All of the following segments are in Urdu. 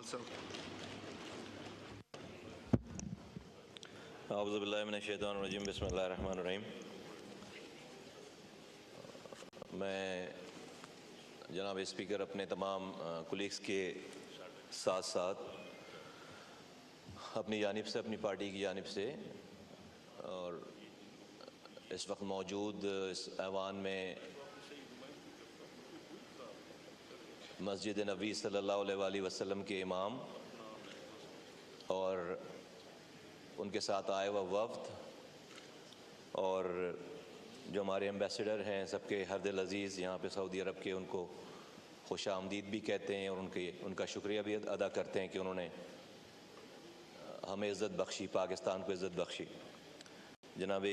جمال صاحب۔ اعوذ باللہ من الشیطان الرجیم، بسم اللہ الرحمن الرحیم۔ میں جناب اسپیکر اپنے تمام کولیگز کے ساتھ ساتھ اپنی جانب سے، اپنی پارٹی کی جانب سے، اور اس وقت موجود اس ایوان میں مسجد نبوی صلی اللہ علیہ وآلہ وسلم کے امام اور ان کے ساتھ آئے ہوا وفد اور جو ہمارے ایمبیسڈر ہیں، سب کے ہر دل عزیز یہاں پہ سعودی عرب کے، ان کو خوش آمدید بھی کہتے ہیں اور ان کا شکریہ بھی ادا کرتے ہیں کہ انہوں نے ہمیں عزت بخشی، پاکستان کو عزت بخشی۔ جناب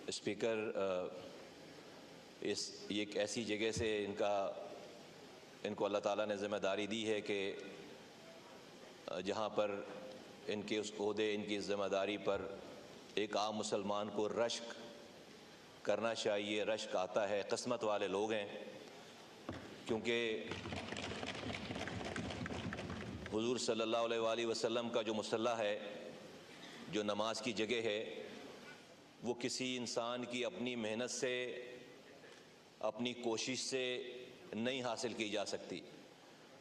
اسپیکر، یہ ایک ایسی جگہ سے ان کو اللہ تعالیٰ نے ذمہ داری دی ہے کہ جہاں پر ان کے اس عہدے، ان کی ذمہ داری پر ایک عام مسلمان کو رشک کرنا چاہیے، رشک آتا ہے۔ قسمت والے لوگ ہیں، کیونکہ حضور صلی اللہ علیہ وآلہ وسلم کا جو مصلی ہے، جو نماز کی جگہ ہے، وہ کسی انسان کی اپنی محنت سے، اپنی کوشش سے نہیں حاصل کی جا سکتی۔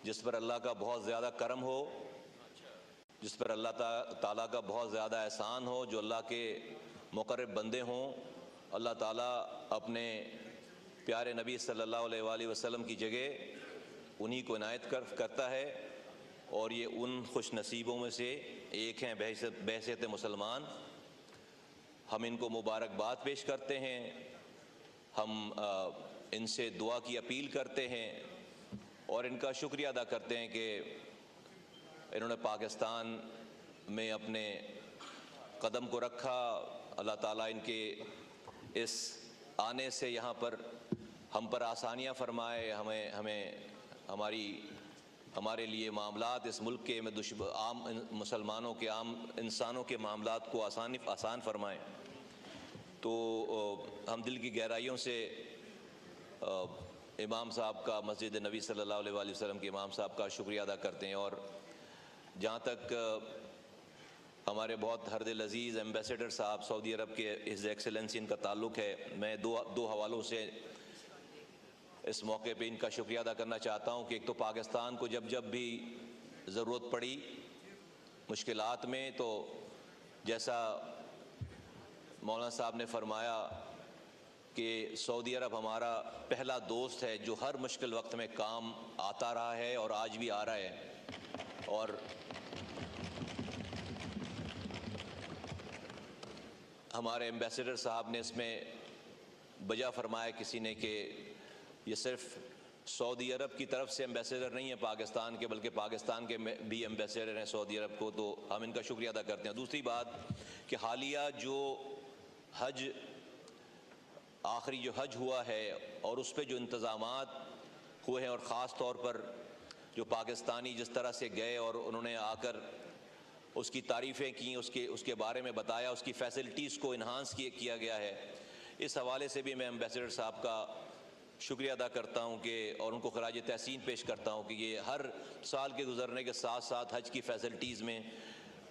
جس پر اللہ کا بہت زیادہ کرم ہو، جس پر اللہ تعالیٰ کا بہت زیادہ احسان ہو، جو اللہ کے مقرب بندے ہوں، اللہ تعالیٰ اپنے پیارے نبی صلی اللہ علیہ وآلہ وسلم کی جگہ انہی کو عنایت کرتا ہے، اور یہ ان خوش نصیبوں میں سے ایک ہیں بحیثیت مسلمان۔ ہم ان کو مبارکباد پیش کرتے ہیں، ہم ان سے دعا کی اپیل کرتے ہیں اور ان کا شکریہ ادا کرتے ہیں کہ انہوں نے پاکستان میں اپنے قدم کو رکھا۔ اللہ تعالیٰ ان کے اس آنے سے یہاں پر ہم پر آسانیاں فرمائے، ہمارے لیے معاملات اس ملک کے عام مسلمانوں کے، عام انسانوں کے معاملات کو آسان فرمائیں۔ تو ہم دل کی گہرائیوں سے امام صاحب کا، مسجد نبی صلی اللہ علیہ وآلہ وسلم کے امام صاحب کا شکریہ ادا کرتے ہیں۔ اور جہاں تک ہمارے بہت ہر دل عزیز ایمبیسڈر صاحب سعودی عرب کے، ہز ایکسیلنسی، ان کا تعلق ہے، میں دو حوالوں سے اس موقع پہ ان کا شکریہ ادا کرنا چاہتا ہوں کہ ایک تو پاکستان کو جب بھی ضرورت پڑی مشکلات میں، تو جیسا مولانا صاحب نے فرمایا کہ سعودی عرب ہمارا پہلا دوست ہے جو ہر مشکل وقت میں کام آتا رہا ہے اور آج بھی آ رہا ہے۔ اور ہمارے ایمبیسڈر صاحب نے اس میں بجا فرمایا کسی نے کہ یہ صرف سعودی عرب کی طرف سے ایمبیسڈر نہیں ہے پاکستان کے، بلکہ پاکستان کے بھی ایمبیسڈر ہیں سعودی عرب کو، تو ہم ان کا شکریہ ادا کرتے ہیں۔ دوسری بات کہ حالیہ جو آخری حج ہوا ہے اور اس پہ جو انتظامات ہوئے ہیں، اور خاص طور پر جو پاکستانی جس طرح سے گئے اور انہوں نے آ کر اس کی تعریفیں کی، اس کے بارے میں بتایا، اس کی فیسلٹیز کو انہانس کیا گیا ہے، اس حوالے سے بھی میں ایمبیسڈر صاحب کا شکریہ ادا کرتا ہوں اور ان کو خراج تحسین پیش کرتا ہوں کہ یہ ہر سال کے گزرنے کے ساتھ ساتھ حج کی فیسلٹیز میں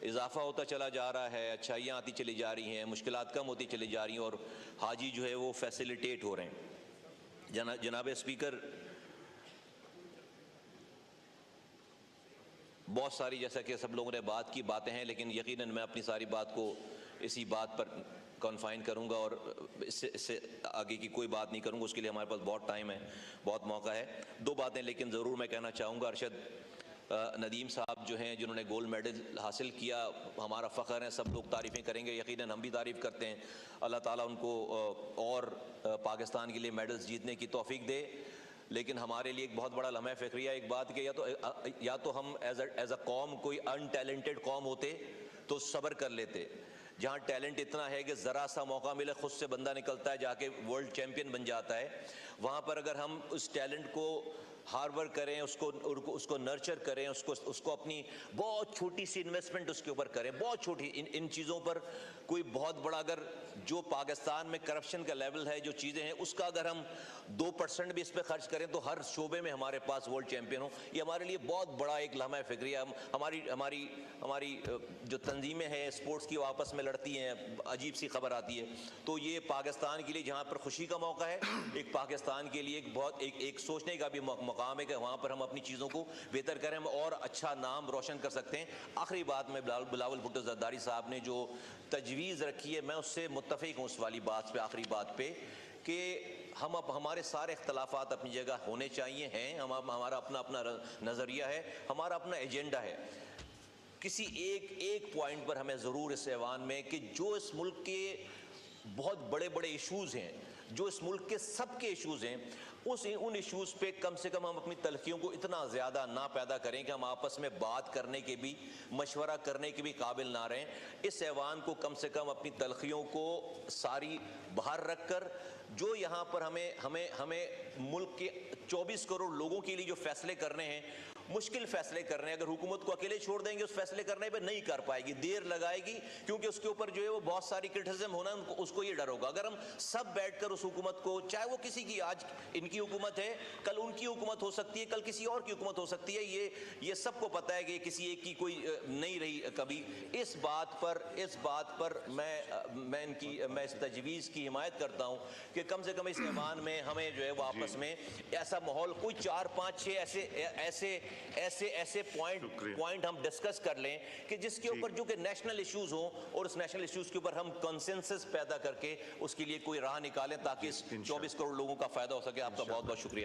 اضافہ ہوتا چلا جا رہا ہے، اچھائیاں آتی چلی جا رہی ہیں، مشکلات کم ہوتی چلی جا رہی ہیں، اور حاجی جو ہے وہ فیسیلیٹیٹ ہو رہے ہیں۔ جناب اسپیکر، بہت ساری جیسا کہ سب لوگوں نے بات کی باتیں ہیں، لیکن یقیناً میں اپنی ساری بات کو اسی بات پر کنفائن کروں گا اور اس سے آگے کی کوئی بات نہیں کروں گا، اس کے لیے ہمارے پاس بہت ٹائم ہے، بہت موقع ہے۔ دو باتیں لیکن ضرور میں کہنا چاہوں گا۔ ارشد ندیم صاحب جو ہیں، جنہوں نے گولڈ میڈل حاصل کیا، ہمارا فخر ہے، سب لوگ تعریفیں کریں گے، یقیناً ہم بھی تعریف کرتے ہیں۔ اللہ تعالیٰ ان کو اور پاکستان کے لیے میڈلز جیتنے کی توفیق دے۔ لیکن ہمارے لیے ایک بہت بڑا لمحہ فکریہ ایک بات کہ یا تو ہم ایز اے قوم کوئی ان ٹیلنٹڈ قوم ہوتے تو صبر کر لیتے۔ جہاں ٹیلنٹ اتنا ہے کہ ذرا سا موقع ملے خود سے بندہ نکلتا ہے، جا کے ورلڈ چیمپئن بن جاتا ہے۔ وہاں پر اگر ہم اس ٹیلنٹ کو ہارڈ ورک کریں، اس کو نرچر کریں، اس کو اپنی بہت چھوٹی سی انویسٹمنٹ اس کے اوپر کریں، بہت چھوٹی ان چیزوں پر کوئی بہت بڑا، اگر جو پاکستان میں کرپشن کا لیول ہے، جو چیزیں ہیں، اس کا اگر ہم 2% بھی اس پہ خرچ کریں تو ہر شعبے میں ہمارے پاس ورلڈ چیمپئن ہوں. یہ ہمارے لیے بہت بڑا ایک لمحہ فکری ہے. ہماری جو تنظیمیں ہیں اسپورٹس کی، وہ آپس میں لڑتی ہیں، عجیب سی خبر آتی ہے. تو یہ پاکستان کے لیے جہاں پر خوشی کا موقع ہے، ایک پاکستان کے لیے ایک بہت ایک سوچنے کا بھی مقام ہے کہ وہاں پر ہم اپنی چیزوں کو بہتر کریں اور اچھا نام روشن کر سکتے ہیں. آخری بات میں بلاول بھٹو زرداری صاحب نے جو تجویز رکھی ہے، میں اس سے متفق ہوں اس والی بات پہ، آخری بات پہ، کہ ہمارے سارے اختلافات اپنی جگہ ہونے چاہیے ہیں. ہمارا اپنا نظریہ ہے، ہمارا اپنا ایجنڈا ہے. کسی ایک پوائنٹ پر ہمیں ضرور اس ایوان میں، کہ جو اس ملک کے بہت بڑے ایشوز ہیں، جو اس ملک کے سب کے ایشوز ہیں، ان ایشوز پہ کم سے کم ہم اپنی تلخیوں کو اتنا زیادہ نہ پیدا کریں کہ ہم آپس میں بات کرنے کے بھی، مشورہ کرنے کے بھی قابل نہ رہیں. اس ایوان کو کم سے کم اپنی تلخیوں کو ساری باہر رکھ کر، جو یہاں پر ہمیں ملک کے 24 کروڑ لوگوں کے لیے جو فیصلے کرنے ہیں، مشکل فیصلے کرنے ہیں، اگر حکومت کو اکیلے چھوڑ دیں گے اس فیصلے کرنے پہ نہیں کر پائے گی، دیر لگائے گی، کیونکہ اس کے اوپر جو ہے وہ بہت ساری کرٹیسزم ہونا، اس کو یہ ڈر ہوگا. اگر ہم سب بیٹھ کر اس حکومت کو، چاہے وہ کسی کی، آج ان کی حکومت ہے، کل ان کی حکومت ہو سکتی ہے، کل کسی اور کی حکومت ہو سکتی ہے، یہ سب کو پتہ ہے کہ کسی ایک کی کوئی نہیں رہی کبھی. اس بات پر میں اس تجویز کی حمایت کرتا ہوں کہ کم سے کم اس ایوان میں ہمیں جو ہے وہ آپس میں ایسا ماحول، کوئی 4 5 6 ایسے پوائنٹ ہم ڈسکس کر لیں کہ جس کے اوپر جو کہ نیشنل ایشوز ہوں، اور اس نیشنل ایشوز کے اوپر ہم کنسنسس پیدا کر کے اس کے لیے کوئی راہ نکالیں تاکہ اس 24 کروڑ لوگوں کا فائدہ ہو سکے. آپ کا بہت بہت شکریہ.